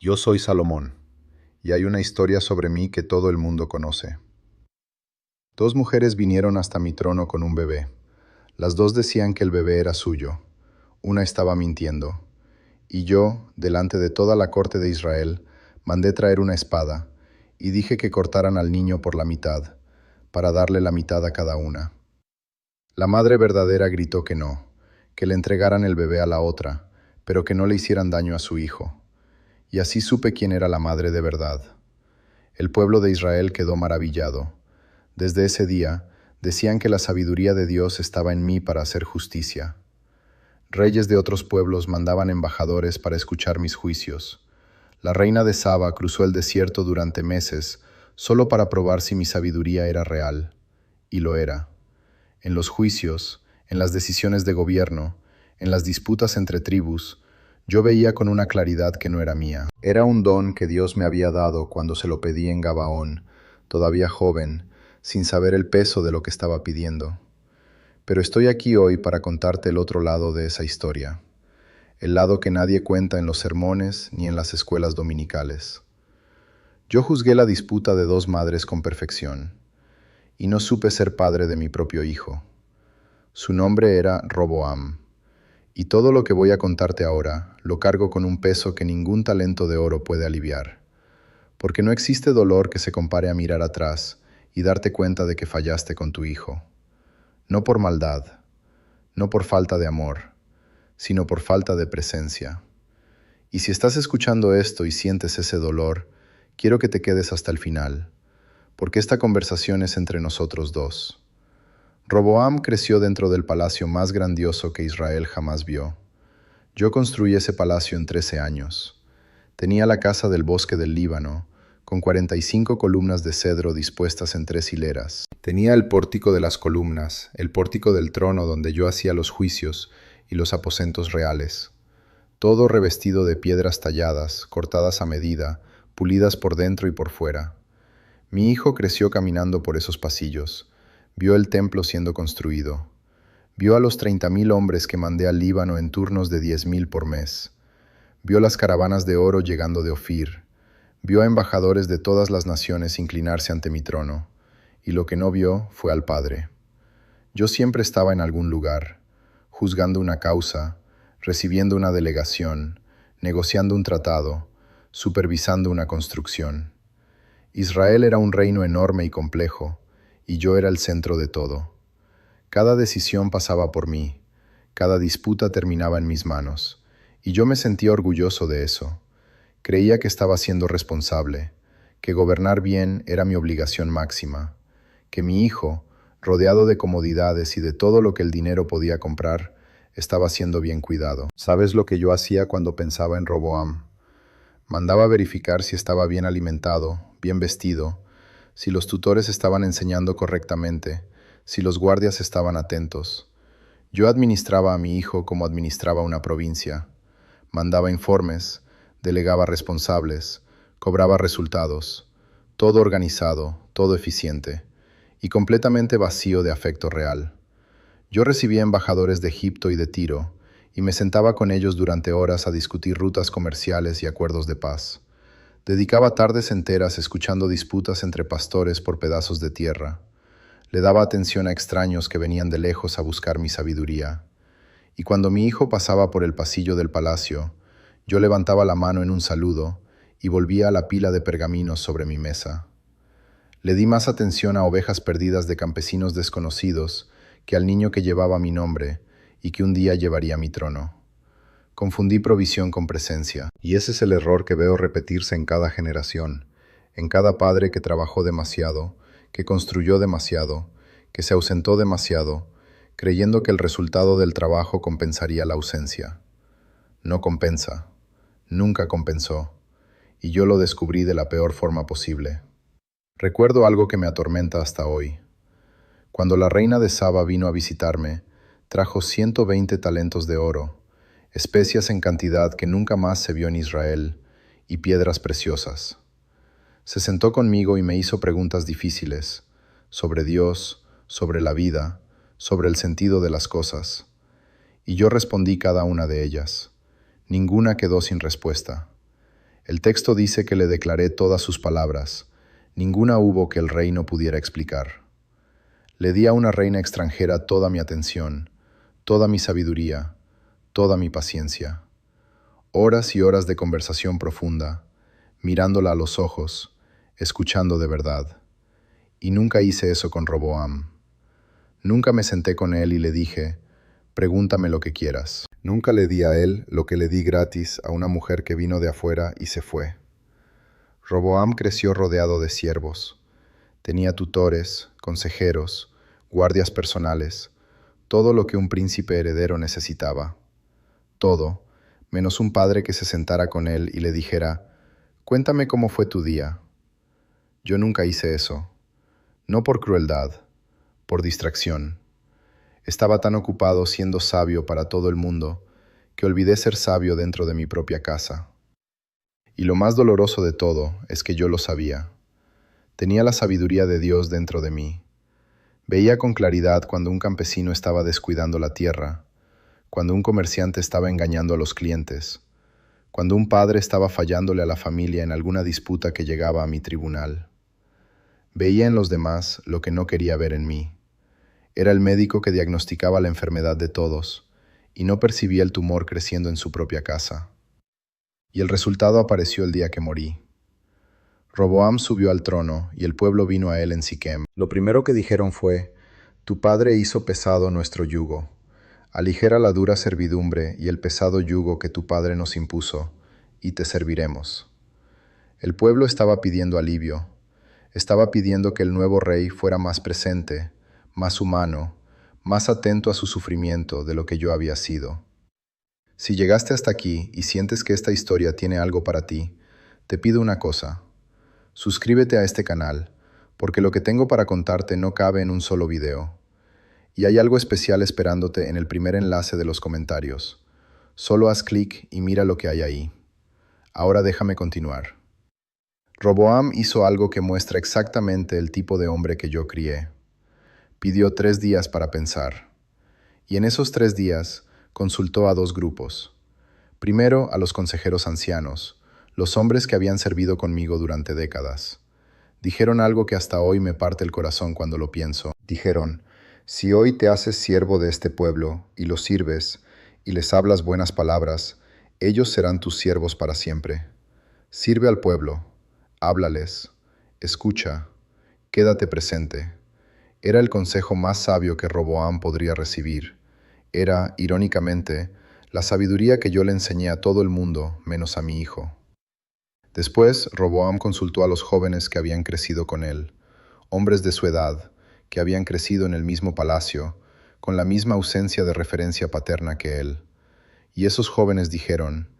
Yo soy Salomón, y hay una historia sobre mí que todo el mundo conoce. Dos mujeres vinieron hasta mi trono con un bebé. Las dos decían que el bebé era suyo. Una estaba mintiendo. Y yo, delante de toda la corte de Israel, mandé traer una espada, y dije que cortaran al niño por la mitad, para darle la mitad a cada una. La madre verdadera gritó que le entregaran el bebé a la otra, pero que no le hicieran daño a su hijo. Y así supe quién era la madre de verdad. El pueblo de Israel quedó maravillado. Desde ese día, decían que la sabiduría de Dios estaba en mí para hacer justicia. Reyes de otros pueblos mandaban embajadores para escuchar mis juicios. La reina de Saba cruzó el desierto durante meses solo para probar si mi sabiduría era real. Y lo era. En los juicios, en las decisiones de gobierno, en las disputas entre tribus, yo veía con una claridad que no era mía. Era un don que Dios me había dado cuando se lo pedí en Gabaón, todavía joven, sin saber el peso de lo que estaba pidiendo. Pero estoy aquí hoy para contarte el otro lado de esa historia, el lado que nadie cuenta en los sermones ni en las escuelas dominicales. Yo juzgué la disputa de dos madres con perfección, y no supe ser padre de mi propio hijo. Su nombre era Roboam. Y todo lo que voy a contarte ahora lo cargo con un peso que ningún talento de oro puede aliviar, porque no existe dolor que se compare a mirar atrás y darte cuenta de que fallaste con tu hijo. No por maldad, no por falta de amor, sino por falta de presencia. Y si estás escuchando esto y sientes ese dolor, quiero que te quedes hasta el final, porque esta conversación es entre nosotros dos. Roboam creció dentro del palacio más grandioso que Israel jamás vio. Yo construí ese palacio en 13 años. Tenía la casa del bosque del Líbano, con 45 columnas de cedro dispuestas en 3 hileras. Tenía el pórtico de las columnas, el pórtico del trono donde yo hacía los juicios y los aposentos reales. Todo revestido de piedras talladas, cortadas a medida, pulidas por dentro y por fuera. Mi hijo creció caminando por esos pasillos. Vio el templo siendo construido. Vio a los 30,000 hombres que mandé al Líbano en turnos de 10,000 por mes. Vio las caravanas de oro llegando de Ofir. Vio a embajadores de todas las naciones inclinarse ante mi trono. Y lo que no vio fue al Padre. Yo siempre estaba en algún lugar, juzgando una causa, recibiendo una delegación, negociando un tratado, supervisando una construcción. Israel era un reino enorme y complejo, y yo era el centro de todo. Cada decisión pasaba por mí, cada disputa terminaba en mis manos, y yo me sentía orgulloso de eso. Creía que estaba siendo responsable, que gobernar bien era mi obligación máxima, que mi hijo, rodeado de comodidades y de todo lo que el dinero podía comprar, estaba siendo bien cuidado. ¿Sabes lo que yo hacía cuando pensaba en Roboam? Mandaba verificar si estaba bien alimentado, bien vestido, si los tutores estaban enseñando correctamente, si los guardias estaban atentos. Yo administraba a mi hijo como administraba una provincia. Mandaba informes, delegaba responsables, cobraba resultados. Todo organizado, todo eficiente, y completamente vacío de afecto real. Yo recibía embajadores de Egipto y de Tiro, y me sentaba con ellos durante horas a discutir rutas comerciales y acuerdos de paz. Dedicaba tardes enteras escuchando disputas entre pastores por pedazos de tierra. Le daba atención a extraños que venían de lejos a buscar mi sabiduría. Y cuando mi hijo pasaba por el pasillo del palacio, yo levantaba la mano en un saludo y volvía a la pila de pergaminos sobre mi mesa. Le di más atención a ovejas perdidas de campesinos desconocidos que al niño que llevaba mi nombre y que un día llevaría mi trono. Confundí provisión con presencia, y ese es el error que veo repetirse en cada generación, en cada padre que trabajó demasiado, que construyó demasiado, que se ausentó demasiado, creyendo que el resultado del trabajo compensaría la ausencia. No compensa, nunca compensó, y yo lo descubrí de la peor forma posible. Recuerdo algo que me atormenta hasta hoy. Cuando la reina de Saba vino a visitarme, trajo 120 talentos de oro, especias en cantidad que nunca más se vio en Israel, y piedras preciosas. Se sentó conmigo y me hizo preguntas difíciles, sobre Dios, sobre la vida, sobre el sentido de las cosas. Y yo respondí cada una de ellas. Ninguna quedó sin respuesta. El texto dice que le declaré todas sus palabras, ninguna hubo que el rey no pudiera explicar. Le di a una reina extranjera toda mi atención, toda mi sabiduría, toda mi paciencia. Horas y horas de conversación profunda, mirándola a los ojos, escuchando de verdad. Y nunca hice eso con Roboam. Nunca me senté con él y le dije, pregúntame lo que quieras. Nunca le di a él lo que le di gratis a una mujer que vino de afuera y se fue. Roboam creció rodeado de siervos. Tenía tutores, consejeros, guardias personales, todo lo que un príncipe heredero necesitaba. Todo, menos un padre que se sentara con él y le dijera, cuéntame cómo fue tu día. Yo nunca hice eso. No por crueldad, por distracción. Estaba tan ocupado siendo sabio para todo el mundo que olvidé ser sabio dentro de mi propia casa. Y lo más doloroso de todo es que yo lo sabía. Tenía la sabiduría de Dios dentro de mí. Veía con claridad cuando un campesino estaba descuidando la tierra, cuando un comerciante estaba engañando a los clientes, cuando un padre estaba fallándole a la familia en alguna disputa que llegaba a mi tribunal. Veía en los demás lo que no quería ver en mí. Era el médico que diagnosticaba la enfermedad de todos y no percibía el tumor creciendo en su propia casa. Y el resultado apareció el día que morí. Roboam subió al trono y el pueblo vino a él en Siquem. Lo primero que dijeron fue, tu padre hizo pesado nuestro yugo. Aligera la dura servidumbre y el pesado yugo que tu padre nos impuso, y te serviremos. El pueblo estaba pidiendo alivio. Estaba pidiendo que el nuevo rey fuera más presente, más humano, más atento a su sufrimiento de lo que yo había sido. Si llegaste hasta aquí y sientes que esta historia tiene algo para ti, te pido una cosa. Suscríbete a este canal, porque lo que tengo para contarte no cabe en un solo video. Y hay algo especial esperándote en el primer enlace de los comentarios. Solo haz clic y mira lo que hay ahí. Ahora déjame continuar. Roboam hizo algo que muestra exactamente el tipo de hombre que yo crié. Pidió 3 días para pensar. Y en esos 3 días consultó a 2 grupos. Primero a los consejeros ancianos, los hombres que habían servido conmigo durante décadas. Dijeron algo que hasta hoy me parte el corazón cuando lo pienso. Dijeron, si hoy te haces siervo de este pueblo y los sirves y les hablas buenas palabras, ellos serán tus siervos para siempre. Sirve al pueblo, háblales, escucha, quédate presente. Era el consejo más sabio que Roboam podría recibir. Era, irónicamente, la sabiduría que yo le enseñé a todo el mundo, menos a mi hijo. Después, Roboam consultó a los jóvenes que habían crecido con él, hombres de su edad, que habían crecido en el mismo palacio, con la misma ausencia de referencia paterna que él. Y esos jóvenes dijeron,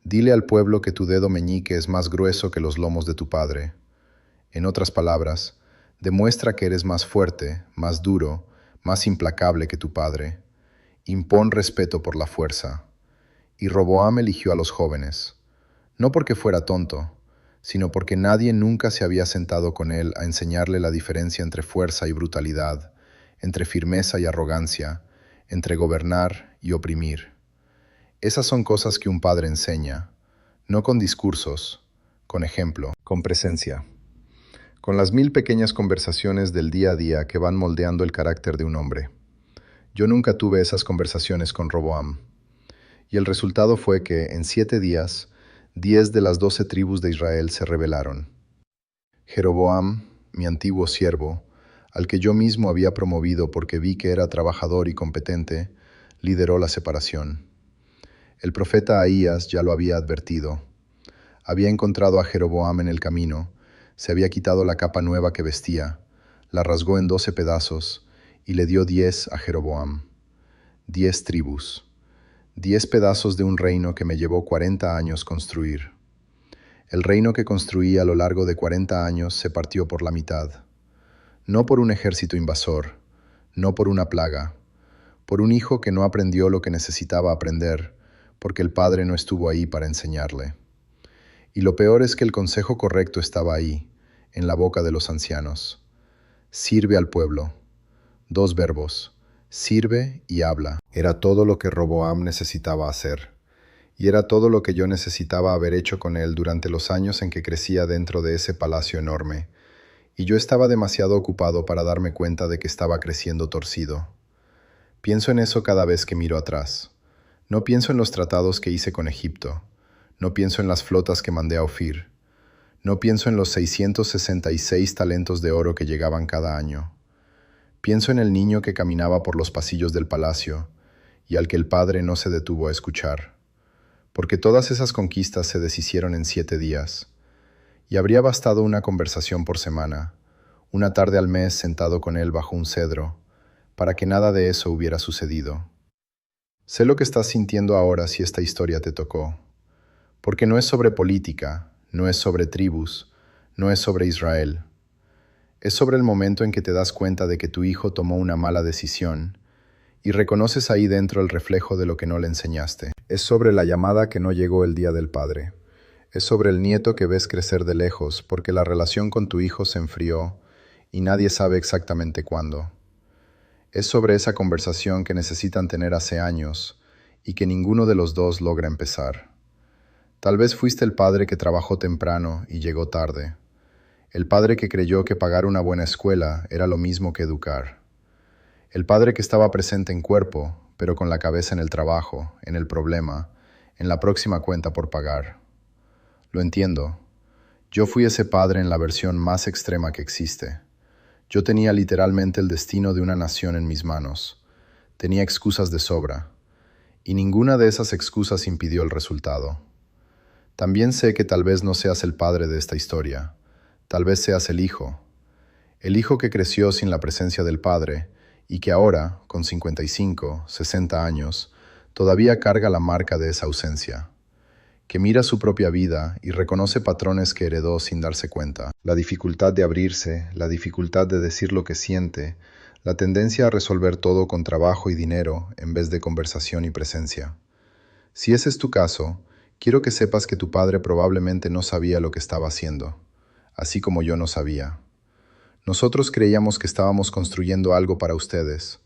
dile al pueblo que tu dedo meñique es más grueso que los lomos de tu padre. En otras palabras, demuestra que eres más fuerte, más duro, más implacable que tu padre. Impón respeto por la fuerza. Y Roboam eligió a los jóvenes, no porque fuera tonto, sino porque nadie nunca se había sentado con él a enseñarle la diferencia entre fuerza y brutalidad, entre firmeza y arrogancia, entre gobernar y oprimir. Esas son cosas que un padre enseña, no con discursos, con ejemplo, con presencia, con las 1000 pequeñas conversaciones del día a día que van moldeando el carácter de un hombre. Yo nunca tuve esas conversaciones con Roboam. Y el resultado fue que, en 7 días, 10 de las 12 tribus de Israel se rebelaron. Jeroboam, mi antiguo siervo, al que yo mismo había promovido porque vi que era trabajador y competente, lideró la separación. El profeta Ahías ya lo había advertido. Había encontrado a Jeroboam en el camino, se había quitado la capa nueva que vestía, la rasgó en 12 pedazos y le dio 10 a Jeroboam. 10 tribus. 10 pedazos de un reino que me llevó 40 años construir. El reino que construí a lo largo de 40 años se partió por la mitad. No por un ejército invasor, no por una plaga, por un hijo que no aprendió lo que necesitaba aprender, porque el padre no estuvo ahí para enseñarle. Y lo peor es que el consejo correcto estaba ahí, en la boca de los ancianos. Sirve al pueblo. 2 verbos. Sirve y habla. Era todo lo que Roboam necesitaba hacer. y era todo lo que yo necesitaba haber hecho con él durante los años en que crecía dentro de ese palacio enorme, y yo estaba demasiado ocupado para darme cuenta de que estaba creciendo torcido. Pienso en eso cada vez que miro atrás. No pienso en los tratados que hice con Egipto, no pienso en las flotas que mandé a Ofir, no pienso en los 666 talentos de oro que llegaban cada año. Pienso en el niño que caminaba por los pasillos del palacio y al que el padre no se detuvo a escuchar, porque todas esas conquistas se deshicieron en 7 días, y habría bastado una conversación por semana, una tarde al mes sentado con él bajo un cedro, para que nada de eso hubiera sucedido. Sé lo que estás sintiendo ahora si esta historia te tocó, porque no es sobre política, no es sobre tribus, no es sobre Israel. Es sobre el momento en que te das cuenta de que tu hijo tomó una mala decisión y reconoces ahí dentro el reflejo de lo que no le enseñaste. Es sobre la llamada que no llegó el día del padre. Es sobre el nieto que ves crecer de lejos porque la relación con tu hijo se enfrió y nadie sabe exactamente cuándo. Es sobre esa conversación que necesitan tener hace años y que ninguno de los dos logra empezar. Tal vez fuiste el padre que trabajó temprano y llegó tarde. El padre que creyó que pagar una buena escuela era lo mismo que educar. El padre que estaba presente en cuerpo, pero con la cabeza en el trabajo, en el problema, en la próxima cuenta por pagar. Lo entiendo. Yo fui ese padre en la versión más extrema que existe. Yo tenía literalmente el destino de una nación en mis manos. Tenía excusas de sobra. Y ninguna de esas excusas impidió el resultado. También sé que tal vez no seas el padre de esta historia. Tal vez seas el hijo que creció sin la presencia del padre y que ahora, con 55, 60 años, todavía carga la marca de esa ausencia, que mira su propia vida y reconoce patrones que heredó sin darse cuenta. La dificultad de abrirse, la dificultad de decir lo que siente, la tendencia a resolver todo con trabajo y dinero en vez de conversación y presencia. Si ese es tu caso, quiero que sepas que tu padre probablemente no sabía lo que estaba haciendo, así como yo no sabía. Nosotros creíamos que estábamos construyendo algo para ustedes,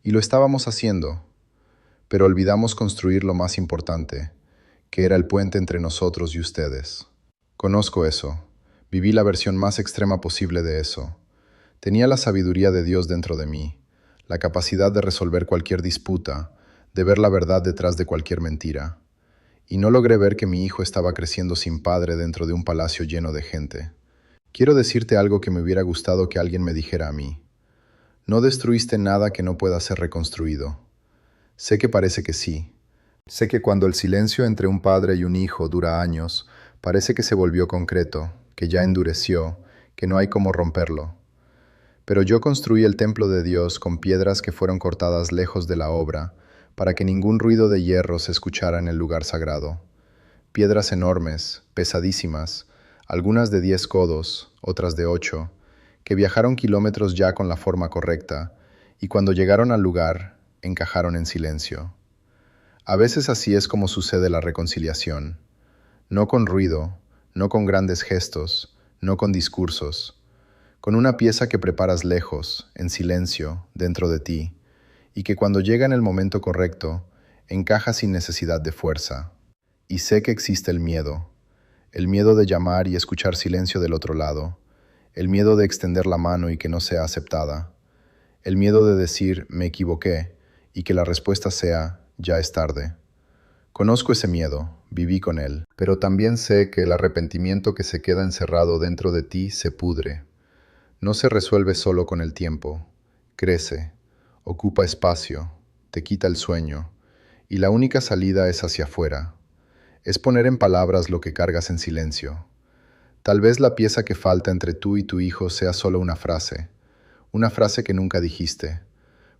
y lo estábamos haciendo, pero olvidamos construir lo más importante, que era el puente entre nosotros y ustedes. Conozco eso, viví la versión más extrema posible de eso. Tenía la sabiduría de Dios dentro de mí, la capacidad de resolver cualquier disputa, de ver la verdad detrás de cualquier mentira. Y no logré ver que mi hijo estaba creciendo sin padre dentro de un palacio lleno de gente. Quiero decirte algo que me hubiera gustado que alguien me dijera a mí. No destruiste nada que no pueda ser reconstruido. Sé que parece que sí. Sé que cuando el silencio entre un padre y un hijo dura años, parece que se volvió concreto, que ya endureció, que no hay cómo romperlo. Pero yo construí el templo de Dios con piedras que fueron cortadas lejos de la obra, para que ningún ruido de hierro se escuchara en el lugar sagrado. Piedras enormes, pesadísimas, algunas de 10 codos, otras de 8, que viajaron kilómetros ya con la forma correcta, y cuando llegaron al lugar, encajaron en silencio. A veces así es como sucede la reconciliación. No con ruido, no con grandes gestos, no con discursos, con una pieza que preparas lejos, en silencio, dentro de ti, y que cuando llega en el momento correcto, encaja sin necesidad de fuerza. Y sé que existe el miedo de llamar y escuchar silencio del otro lado, el miedo de extender la mano y que no sea aceptada, el miedo de decir me equivoqué y que la respuesta sea ya es tarde. Conozco ese miedo, viví con él, pero también sé que el arrepentimiento que se queda encerrado dentro de ti se pudre. No se resuelve solo con el tiempo, crece, ocupa espacio, te quita el sueño, y la única salida es hacia afuera. Es poner en palabras lo que cargas en silencio. Tal vez la pieza que falta entre tú y tu hijo sea solo una frase que nunca dijiste.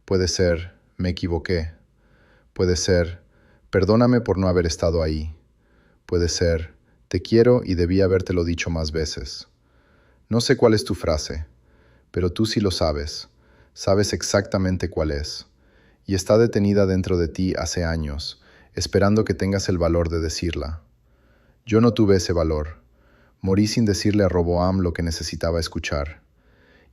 Puede ser, me equivoqué. Puede ser, perdóname por no haber estado ahí. Puede ser, te quiero y debí habértelo dicho más veces. No sé cuál es tu frase, pero tú sí lo sabes. Sabes exactamente cuál es. Y está detenida dentro de ti hace años, esperando que tengas el valor de decirla. Yo no tuve ese valor. Morí sin decirle a Roboam lo que necesitaba escuchar.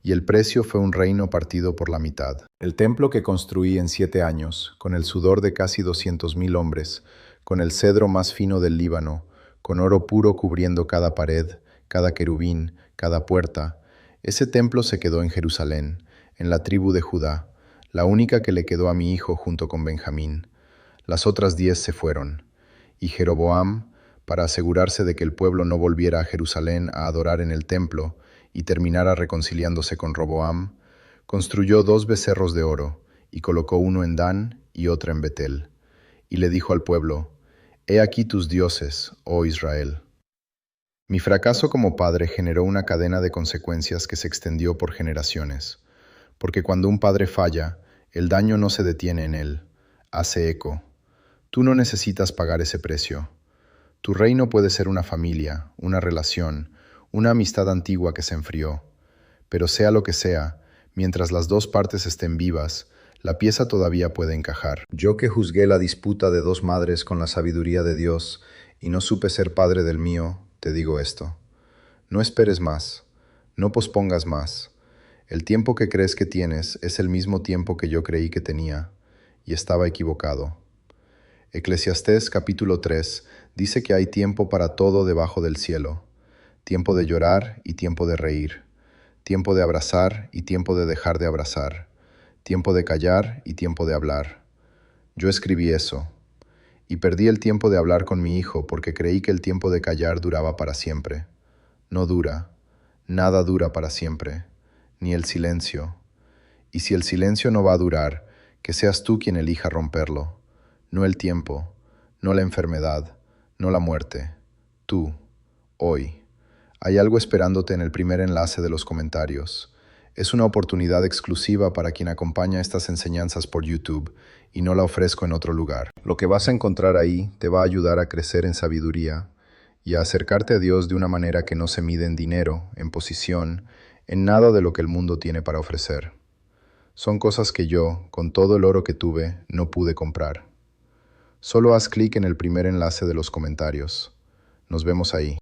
Y el precio fue un reino partido por la mitad. El templo que construí en 7 años, con el sudor de casi 200,000 hombres, con el cedro más fino del Líbano, con oro puro cubriendo cada pared, cada querubín, cada puerta. Ese templo se quedó en Jerusalén, en la tribu de Judá, la única que le quedó a mi hijo junto con Benjamín. Las otras 10 se fueron. Y Jeroboam, para asegurarse de que el pueblo no volviera a Jerusalén a adorar en el templo y terminara reconciliándose con Roboam, construyó 2 becerros de oro y colocó uno en Dan y otro en Betel. Y le dijo al pueblo: «He aquí tus dioses, oh Israel». Mi fracaso como padre generó una cadena de consecuencias que se extendió por generaciones, porque cuando un padre falla, el daño no se detiene en él, hace eco. Tú no necesitas pagar ese precio. Tu reino puede ser una familia, una relación, una amistad antigua que se enfrió. Pero sea lo que sea, mientras las 2 partes estén vivas, la pieza todavía puede encajar. Yo que juzgué la disputa de 2 madres con la sabiduría de Dios y no supe ser padre del mío, te digo esto: no esperes más, no pospongas más. El tiempo que crees que tienes es el mismo tiempo que yo creí que tenía, y estaba equivocado. Eclesiastés capítulo 3 dice que hay tiempo para todo debajo del cielo, tiempo de llorar y tiempo de reír, tiempo de abrazar y tiempo de dejar de abrazar, tiempo de callar y tiempo de hablar. Yo escribí eso, y perdí el tiempo de hablar con mi hijo porque creí que el tiempo de callar duraba para siempre. No dura, nada dura para siempre, ni el silencio. Y si el silencio no va a durar, que seas tú quien elija romperlo. No el tiempo, no la enfermedad, no la muerte. Tú, hoy. Hay algo esperándote en el primer enlace de los comentarios. Es una oportunidad exclusiva para quien acompaña estas enseñanzas por YouTube y no la ofrezco en otro lugar. Lo que vas a encontrar ahí te va a ayudar a crecer en sabiduría y a acercarte a Dios de una manera que no se mide en dinero, en posición, en nada de lo que el mundo tiene para ofrecer. Son cosas que yo, con todo el oro que tuve, no pude comprar. Solo haz clic en el primer enlace de los comentarios. Nos vemos ahí.